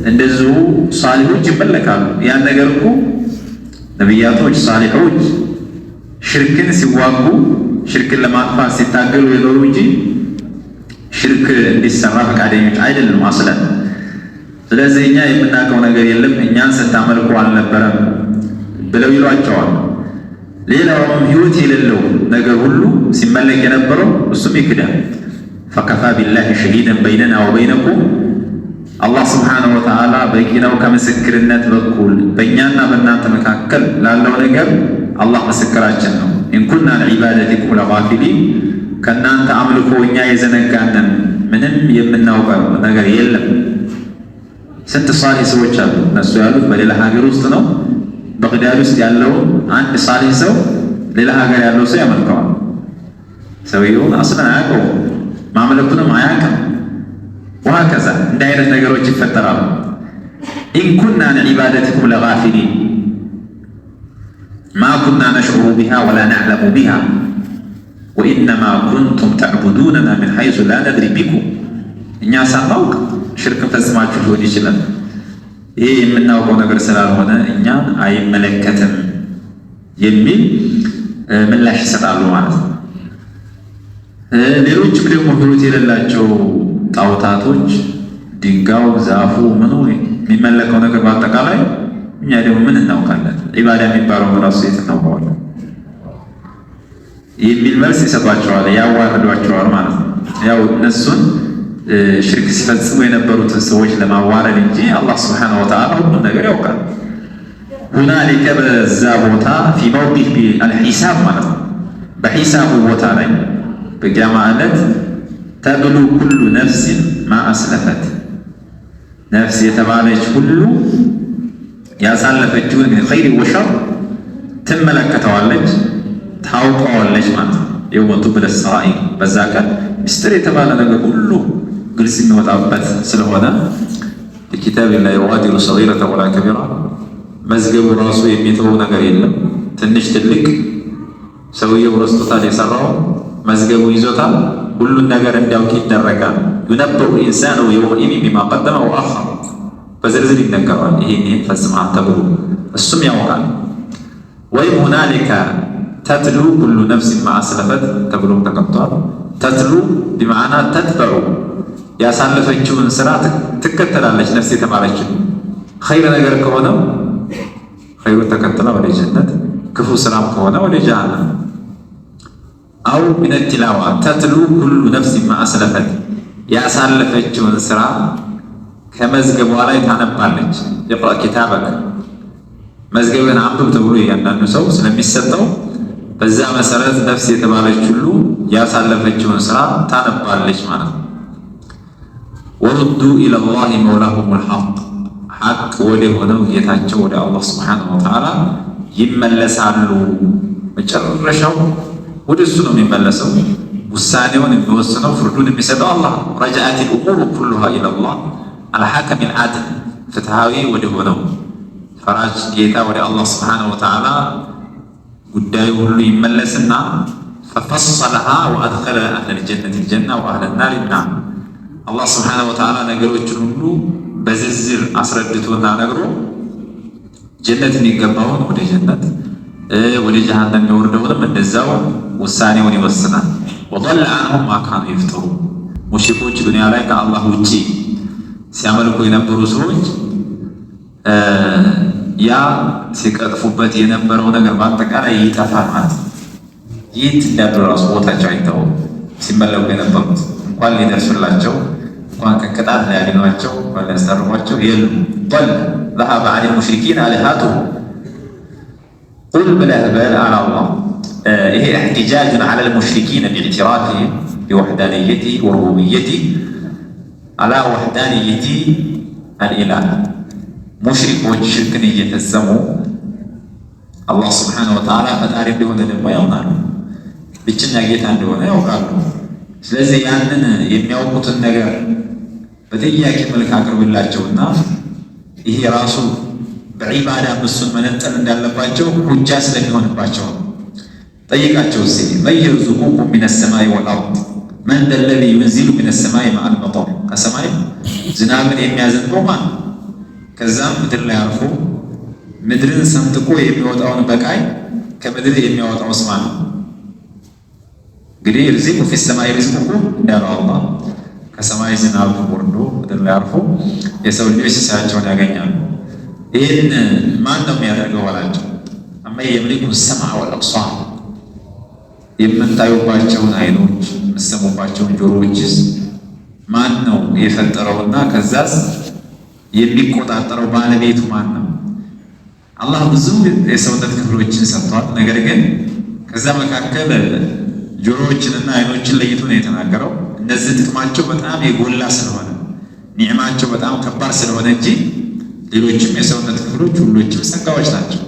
እንደዚሁ ሳሊሆች ይመለካሉ። ያን ነገር እኮ ነቢያቶች ሳሊሆች ሽርክን ሲዋጉ ሽርክን ለማጥፋት ሲታገሉ የኖሩ እንጂ ሽርክ እንዲሰራ ፈቃደኞች አይደሉም አስለን። ስለዚህ እኛ የምናውቀው ነገር የለም እኛን ስታመልኩ አልነበረም ብለው ይሏቸዋል። ሌላውም ህይወት የሌለው ነገር ሁሉ ሲመለክ የነበረው እሱም ይክዳል። ፈከፋ ቢላሂ ሸሂደን በይነና ወበይነኩም አላህ ስብሓነሁ ወተዓላ በቂ ነው ከምስክርነት በኩል በእኛና በእናንተ መካከል ላለው ነገር አላህ ምስክራችን ነው። ኢንኩና ለዒባደቲኩም ለጋፊሊን ከእናንተ አምልኮ እኛ የዘነጋንን ምንም የምናውቀው ነገር የለም። ስንት ሳሊህ ሰዎች አሉ። እነሱ ያሉት በሌላ ሀገር ውስጥ ነው። በግዳድ ውስጥ ያለው አንድ ሳሊህ ሰው ሌላ ሀገር ያለው ሰው ያመልከዋል። ሰውየውን አስለን አያውቀውም፣ ማምለኩንም አያውቅም። ወሀከዛ እንዲህ አይነት ነገሮች ይፈጠራሉ። ኢንኩና ለዒባደቲኩም ለጋፊሊን ማ ኩና ነሽዑሩ ቢሃ ወላ ነዕለሙ ቢሃ ወኢነማ ኩንቱም ተዕቡዱነና ሚን ሐይሱ ላ ነድሪ ቢኩም። እኛ ሳናውቅ ሽርክን ፈጽማችሁ ሊሆን ይችላል። ይሄ የምናውቀው ነገር ስላልሆነ እኛን አይመለከትም የሚል ምላሽ ይሰጣሉ ማለት ነው። ሌሎችም ደግሞ ህይወት የሌላቸው ጣዖታቶች፣ ድንጋዩ፣ ዛፉ፣ ምኑ የሚመለከው ነገር በአጠቃላይ እኛ ደግሞ ምን እናውቃለን? ዒባዳ የሚባለው ራሱ የት እናውቀዋለን? የሚል መልስ ይሰጧቸዋል፣ ያዋርዷቸዋል ማለት ነው። ያው እነሱን ሽርክ ሲፈጽሙ የነበሩትን ሰዎች ለማዋረድ እንጂ አላህ ስብሓነሁ ወተዓላ ሁሉ ነገር ያውቃል። ሁናሊከ በዛ ቦታ ፊ መውቂፍ አልሒሳብ ማለት ነው። በሒሳቡ ቦታ ላይ በቂያማ ዕለት ተብሉ ኩሉ ነፍሲን ማ አስለፈት፣ ነፍስ የተባለች ሁሉ ያሳለፈችውን ግን ኸይር ወሸር ትመለከተዋለች፣ ታውቀዋለች ማለት ነው። የወጡ ብለሰራኢ በዛ ቀን ምስጢር የተባለ ነገር ሁሉ ግልጽ የሚወጣበት ስለሆነ ለኪታቢላሂ የዋዲሩ ሰጊረተ ወላ ከቢራ መዝገቡ ራሱ የሚተወው ነገር የለም። ትንሽ ትልቅ ሰውየው ረስቶታል፣ የሰራው መዝገቡ ይዞታል። ሁሉን ነገር እንዲያውቅ ይደረጋል። ዩነበኡ ኢንሳኑ የውመኢዚን ቢማ ቀደመ ወአኸር በዝርዝር ይነገረዋል። ይሄን ፈጽመሃል ተብሎ እሱም ያውቃል። ወይም ሁናሊከ ተትሉ ኩሉ ነፍሲን ማ አስለፈት ተብሎም ተቀምጧል። ተትሉ ቢማዕና ተትበዑ ያሳለፈችውን ስራ ትከተላለች። ነፍስ የተባለችው ኸይር ነገር ከሆነ ኸይሩን ተከትላ ወደ ጀነት፣ ክፉ ስራም ከሆነ ወደ ጀሃነም። አው ሚነ ቲላዋ ተትሉ ኩሉ ነፍሲን ማ አስለፈት ያሳለፈችውን ስራ ከመዝገቧ ላይ ታነባለች። ይቅራ ኪታበክ መዝገብን አንብብ ተብሎ እያንዳንዱ ሰው ስለሚሰጠው በዛ መሰረት ነፍስ የተባለች ሁሉ ያሳለፈችውን ስራ ታነባለች ማለት ነው። ወሩዱ ኢለላሂ መውላሁሙል ሐቅ ሐቅ ወደ ሆነው ጌታቸው ወደ አላህ ስብሓነሁ ወተዓላ ይመለሳሉ። መጨረሻው ወደ እሱ ነው የሚመለሰው። ውሳኔውን የሚወስነው ፍርዱን የሚሰጠው አላህ። ረጃአቲል ኡሙሩ ኩሉሃ ኢለላህ አልሐከሚል ዐድል ፍትሃዊ ወደ ሆነው ፈራጅ ጌታ ወደ አላህ ስብሓነሁ ወተዓላ ጉዳዩ ሁሉ ይመለስና ፈፈሰለሃ ወአድኸለ አህለል ጀነቲ ልጀና ወአህለን ናሪ ናር። አላህ ስብሓነሁ ወተዓላ ነገሮችን ሁሉ በዝርዝር አስረድቶና ነግሮ ጀነት የሚገባውን ወደ ጀነት፣ ወደ ጀሃነም የሚወርደውንም እንደዛው ውሳኔውን ይወስናል። ወضل عنهم ما كانوا يفترون ሙሽሪኮች ዱንያ ላይ ከአላህ ውጪ ሲያመልኩ የነበሩ ሰዎች ያ ሲቀጥፉበት የነበረው ነገር በአጠቃላይ ይጠፋል ማለት ነው። የት እንዳሉ ራሱ ቦታቸው አይታወቅም። ሲመለኩ የነበሩት እንኳን ሊደርሱላቸው እንኳን ከቅጣት ሊያድኗቸው እንኳን ሊያስታርቋቸው የሉም። ضل ذهب عن المشركين آلهتهم قل ብለህ በል አለ አላህ። ይሄ احتجاج على المشركين باعترافهم بوحدانيته وربوبيته على وحدانية الإله ሙሽሪኮች ሽርክን እየፈጸሙ አላህ ስብሓነሁ ወተዓላ ፈጣሪ እንደሆነ ደግሞ ያውቃሉ፣ ብቸኛ ጌታ እንደሆነ ያውቃሉ። ስለዚህ ያንን የሚያውቁትን ነገር በጥያቄ መልክ አቅርብላቸውና ይሄ ራሱ በዒባዳ እሱን መነጠል እንዳለባቸው ሁጃ ስለሚሆንባቸው ጠይቃቸው። እስኪ መን የርዙቁኩም ሚነ ሰማይ ወልአርድ መን ዘ ለዚ ዩንዚሉ ሚነ ሰማይ መዐል መጠር ከሰማይ ዝናብን የሚያዘንበው ማን ነው? ከዛም ምድር ላይ አርፎ ምድርን ሰንጥቆ የሚወጣውን በቃይ ከምድር የሚያወጣው ማን ነው? እንግዲህ ርዚቁ ፊ ሰማይ ሪዝቁ እንዳለው አላህ ከሰማይ ዝናብ ወርዶ ምድር ላይ አርፎ የሰው ልጆች ሲሳያቸውን ያገኛሉ። ይህን ማን ነው የሚያደርገው አላቸው። አመን የምሊኩ ሰምዐ ወልአብሳር የምታዩባቸውን አይኖች የምትሰሙባቸውን ጆሮዎችስ ማን ነው የፈጠረውና ከዛስ የሚቆጣጠረው ባለቤቱ ማን ነው? አላህ ብዙ የሰውነት ክፍሎችን ሰጥቷል። ነገር ግን ከዛ መካከል ጆሮዎችንና አይኖችን ለይቶ ነው የተናገረው። እነዚህ ጥቅማቸው በጣም የጎላ ስለሆነ ኒዕማቸው በጣም ከባድ ስለሆነ እንጂ ሌሎችም የሰውነት ክፍሎች ሁሎችም ጸጋዎች ናቸው።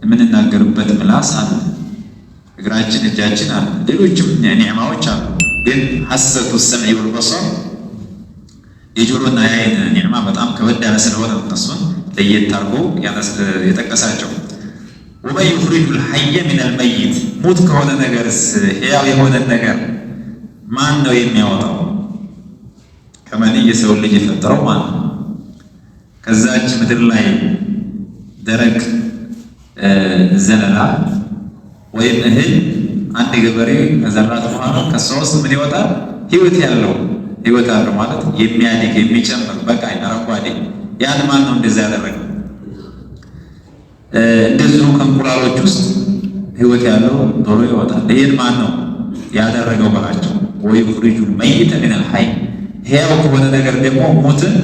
የምንናገርበት ምላስ አለ፣ እግራችን፣ እጃችን አለ፣ ሌሎችም ኒዕማዎች አሉ። ግን ሐሰቱ ሰምዒ ወልበሰር የጆሮና የዓይን ኒዕማ በጣም ከበድ ያለ ስለሆነ እነሱን ለየት አድርጎ የጠቀሳቸው። ወመን ዩኽሪጁል ሐየ ሚነል መይት ሙት ከሆነ ነገርስ ሕያው የሆነ ነገር ማን ነው የሚያወጣው? ከመንይ የሰው ልጅ የፈጠረው ማን ነው? ከዛች ምድር ላይ ደረቅ ዘለላ ወይም እህል አንድ ገበሬ ከዘራት በኋላ ከሷ ውስጥ ምን ይወጣል? ህይወት ያለው ማለት የሚያድግ የሚጨምር በቃኝ አረንጓዴ። ያን ማን ነው እንደዛ ያደረገው? እንደዚሁ ከእንቁላሎች ውስጥ ህይወት ያለው ዶሮ ይወጣል። ይህን ማን ነው ያደረገው በላቸው። ወዩኽሪጁል መይተ ሚነል ሐይ ሕያው ከሆነ ነገር ደግሞ ሞትን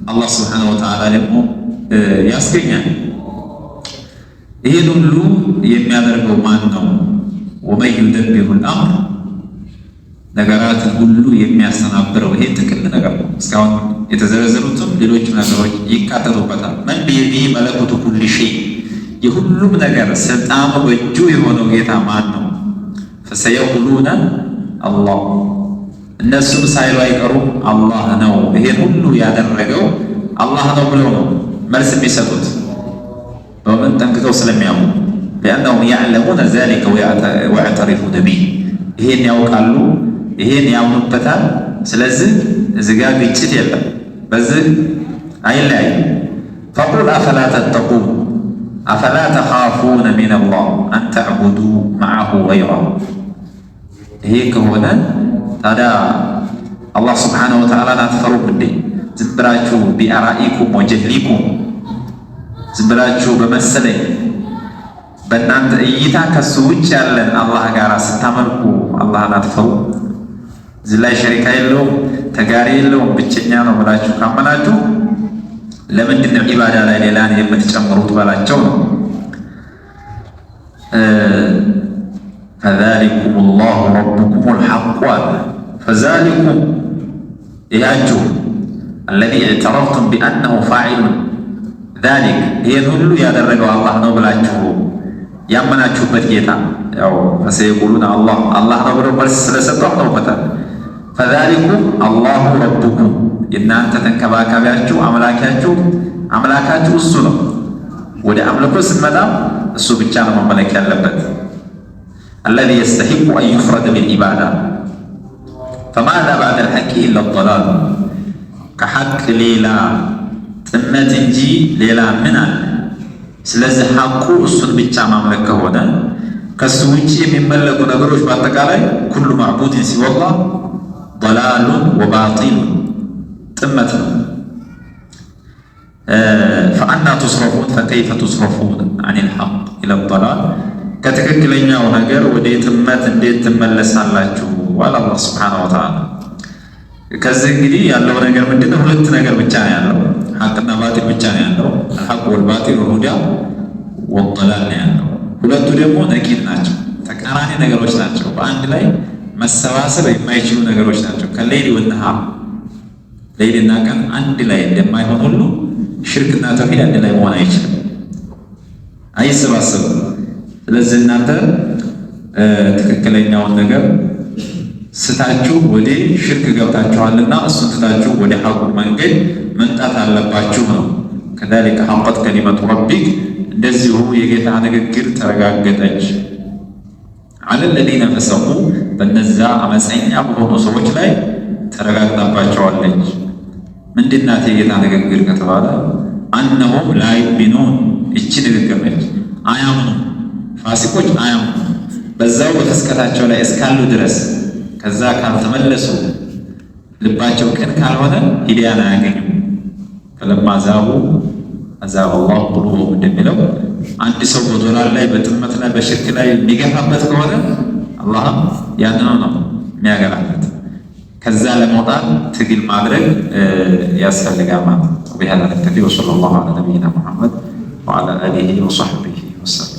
አላህ ሱብሓነሁ ወተዓላ ደግሞ ያስገኛል። ይህን ሁሉ የሚያደርገው ማን ነው? ወመን ዩደብቢሩል አምር ነገራትን ሁሉ የሚያስተናብረው ይሄ ጥቅል ነገር ነው። እስካሁን የተዘረዘሩትም ሌሎች ነገሮች ይካተቱበታል። መን ቢየዲሂ መለኩቱ ኩሊ ሸይ የሁሉም ነገር ስልጣኑ በእጁ የሆነው ጌታ ማን ነው? ፈሰየቁሉነ አላህ እነሱም ሳይሉ አይቀሩም አላህ ነው። ይሄን ሁሉ ያደረገው አላህ ነው ብለው ነው መልስ የሚሰጡት በምን ጠንቅቀው ስለሚያምኑ ሊአነሁም ያዕለሙነ ዛሊከ ወየዕተሪፉነ ቢህ ይሄን ያውቃሉ፣ ይሄን ያምኑበታል። ስለዚህ እዚህ ጋር ግጭት የለም፣ በዚህ አይለያይም። ፈቁል አፈላ ተተቁን አፈላ ተኻፉነ ሚነላህ አን ተዕቡዱ መዐሁ ገይረሁ ይሄ ከሆነ ታዲያ አላህ ስብሓነሁ ወተዓላን አትፈሩም እንዴ? ዝም ብላችሁ ቢአራኢኩም ወጀህሊኩም ዝም ብላችሁ በመሰለኝ በእናንተ እይታ ከሱ ውጭ ያለን አላህ ጋር ስታመልኩ አላህን አትፈሩ? እዚህ ላይ ሸሪካ የለውም ተጋሪ የለውም ብቸኛ ነው ብላችሁ ካመናችሁ ለምንድን ነው ኢባዳ ላይ ሌላን የምትጨምሩት በላቸው ነው። ፈዛሊኩም ላሁ ረቡኩም ልሐቁ አለ። ፈዛሊኩም ይሃችሁ አለዚ እዕተረፍቱም ቢአነሁ ፋዒሉን ዛሊክ ይህን ሁሉ ያደረገው አላህ ነው ብላችሁ ያመናችሁበት ጌታ ያው ፈሰየቁሉነ አላህ ነው ብለው መልስ ስለሰጡ አምነውበታል። ፈዛሊኩም አላሁ ረቡኩም የእናንተ ተንከባካቢያችሁ አምላካችሁ እሱ ነው። ወደ አምልኮ ስንመጣ እሱ ብቻ ነው መመለክ ያለበት። አለዚ የስተሒቁ አን ዩፍረደ ቢልዒባዳ ፈማዛ ባዕደ ልሐቂ ኢላ ዶላል ከሐቅ ሌላ ጥመት እንጂ ሌላ ምን አለ? ስለዚህ ሐቁ እሱን ብቻ ማምለክ ከሆነ ከሱ ውጭ የሚመለኩ ነገሮች በአጠቃላይ ኩሉ ማዕቡድን ሲወላህ ዶላሉን ወባጢሉን ጥመት ነው። ፈአና ቱስረፉን ፈከይፈ ቱስረፉን አኒል ሐቅ ኢላ ዶላል ከትክክለኛው ነገር ወደ ጥመት እንዴት ትመለሳላችሁ? አለ አላህ ሱብሓነሁ ወተዓላ። ከዚህ እንግዲህ ያለው ነገር ምንድነው? ሁለት ነገር ብቻ ነው ያለው፣ ሐቅና ባጢል ብቻ ነው ያለው። አልሐቅ ወልባጢል ወልሁዳ ወደላል ነው ያለው። ሁለቱ ደግሞ ነቂድ ናቸው፣ ተቃራኒ ነገሮች ናቸው። በአንድ ላይ መሰባሰብ የማይችሉ ነገሮች ናቸው። ከሌሊ ወነሃር ሌሊና ቀን አንድ ላይ እንደማይሆን ሁሉ ሽርክና ተውሂድ አንድ ላይ መሆን አይችልም፣ አይሰባሰብም። ስለዚህ እናንተ ትክክለኛውን ነገር ስታችሁ ወደ ሽርክ ገብታችኋልና እሱን ትታችሁ ወደ ሐቁ መንገድ መምጣት አለባችሁ ነው። ከዛሊከ ሐቀት ከሊመቱ ረቢክ እንደዚሁ የጌታ ንግግር ተረጋገጠች። አለ ለዚነ ፈሰቁ በነዛ አመፀኛ በሆኑ ሰዎች ላይ ተረጋግጣባቸዋለች። ምንድናት የጌታ ንግግር ከተባለ አነሁም ላ ዩእሚኑን እቺ ንግግር ነች። አያምኑ ፋሲቆች አያምኑ በዛው በፍስቀታቸው ላይ እስካሉ ድረስ ከዛ ካልተመለሱ ልባቸው ቅን ካልሆነ ሂዳያን አያገኙም። ፈለማ ዛጉ አዛገ አላሁ ቁሉበሁም እንደሚለው አንድ ሰው በዶላር ላይ በጥመትና በሽርክ ላይ የሚገፋበት ከሆነ አላህም ያንኑ ነው የሚያገራለት። ከዛ ለመውጣት ትግል ማድረግ ያስፈልጋል ማለት ነው። وبهذا نكتفي وصلى الله على نبينا محمد وعلى آله وصحبه وسلم